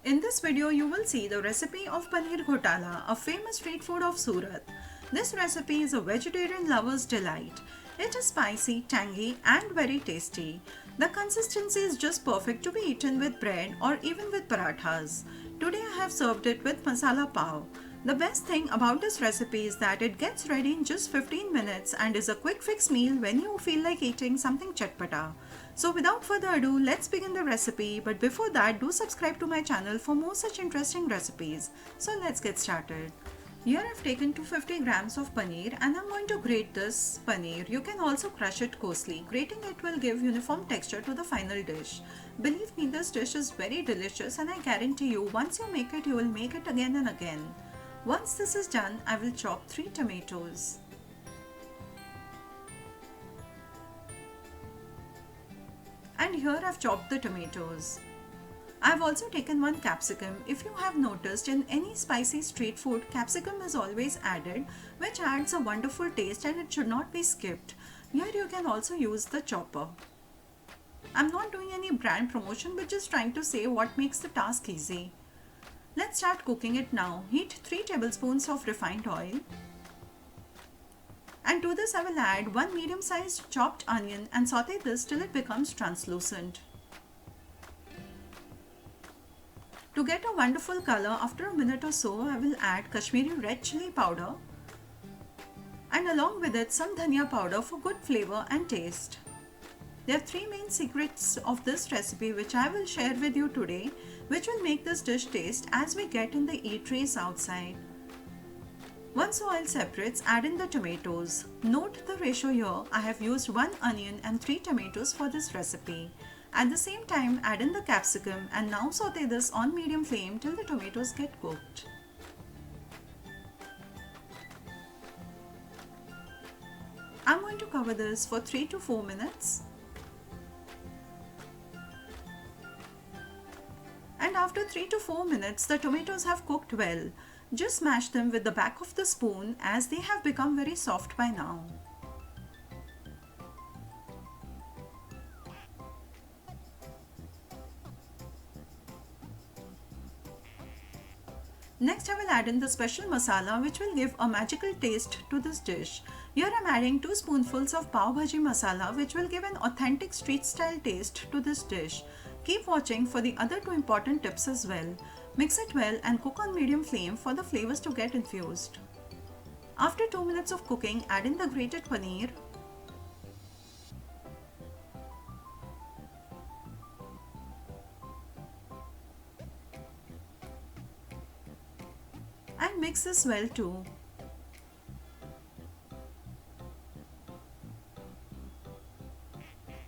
In this video, you will see the recipe of Paneer ghotala, a famous street food of Surat. This recipe is a vegetarian lover's delight. It is spicy, tangy and very tasty. The consistency is just perfect to be eaten with bread or even with parathas. Today I have served it with masala paav. The best thing about this recipe is that it gets ready in just 15 minutes and is a quick fix meal when you feel like eating something chatpata. So without further ado, let's begin the recipe. But before that, do subscribe to my channel for more such interesting recipes. So let's get started. Here I've taken 250 grams of paneer and I'm going to grate this paneer. You can also crush it coarsely. Grating it will give uniform texture to the final dish. Believe me, this dish is very delicious and I guarantee you once you make it, you will make it again and again. Once this is done, I will chop 3 tomatoes. And here I've chopped the tomatoes. I've also taken 1 capsicum. If you have noticed, in any spicy street food, capsicum is always added, which adds a wonderful taste and it should not be skipped. Here you can also use the chopper. I'm not doing any brand promotion but just trying to say what makes the task easy. Let's start cooking it now. Heat 3 tablespoons of refined oil. And to this I will add 1 medium-sized chopped onion and saute this till it becomes translucent. To get a wonderful color, after a minute or so, I will add Kashmiri red chilli powder and along with it some Dhania powder for good flavor and taste. There are 3 main secrets of this recipe which I will share with you today, which will make this dish taste as we get in the eateries outside. Once oil separates, add in the tomatoes. Note the ratio here. I have used 1 onion and 3 tomatoes for this recipe. At the same time, add in the capsicum and now saute this on medium flame till the tomatoes get cooked. I'm going to cover this for 3 to 4 minutes. And after 3 to 4 minutes, the tomatoes have cooked well. Just smash them with the back of the spoon as they have become very soft by now. Next I will add in the special masala which will give a magical taste to this dish. Here I am adding 2 spoonfuls of pav bhaji masala which will give an authentic street style taste to this dish. Keep watching for the other 2 important tips as well. Mix it well and cook on medium flame for the flavors to get infused. After 2 minutes of cooking, add in the grated paneer. And mix this well too.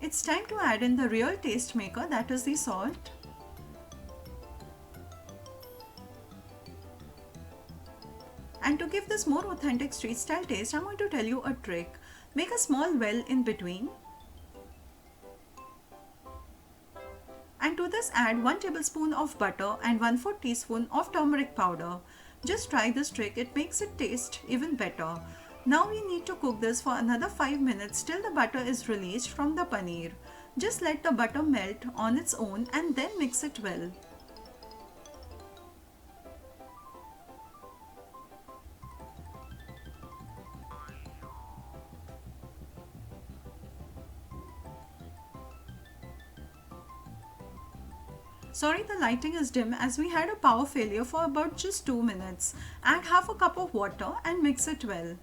It's time to add in the real taste maker, that is the salt. And to give this more authentic street style taste, I'm going to tell you a trick. Make a small well in between. And to this add 1 tablespoon of butter and 1/4 teaspoon of turmeric powder. Just try this trick, it makes it taste even better. Now we need to cook this for another 5 minutes till the butter is released from the paneer. Just let the butter melt on its own and then mix it well. Sorry, the lighting is dim as we had a power failure for about just 2 minutes. Add half a cup of water and mix it well.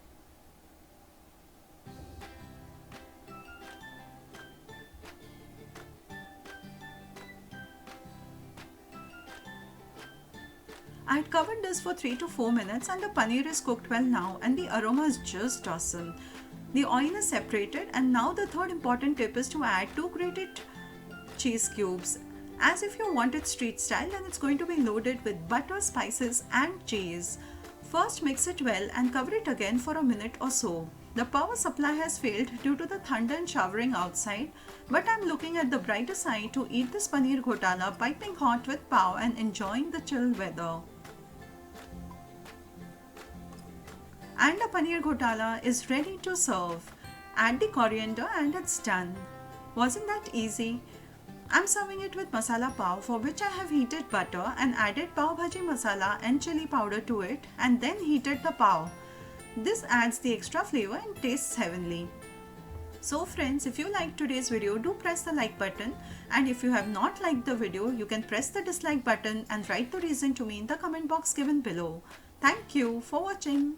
I had covered this for 3 to 4 minutes and the paneer is cooked well now and the aroma is just awesome. The oil is separated and now the third important tip is to add 2 grated cheese cubes. As if you want it street style, then it's going to be loaded with butter, spices and cheese. First mix it well and cover it again for a minute or so. The power supply has failed due to the thunder and showering outside, but I'm looking at the brighter side to eat this paneer ghotala piping hot with paav and enjoying the chill weather. And the paneer ghotala is ready to serve. Add the coriander and it's done. Wasn't that easy? I'm serving it with masala paav, for which I have heated butter and added pav bhaji masala and chilli powder to it and then heated the paav. This adds the extra flavor and tastes heavenly. So friends, if you liked today's video, do press the like button, and if you have not liked the video, you can press the dislike button and write the reason to me in the comment box given below. Thank you for watching.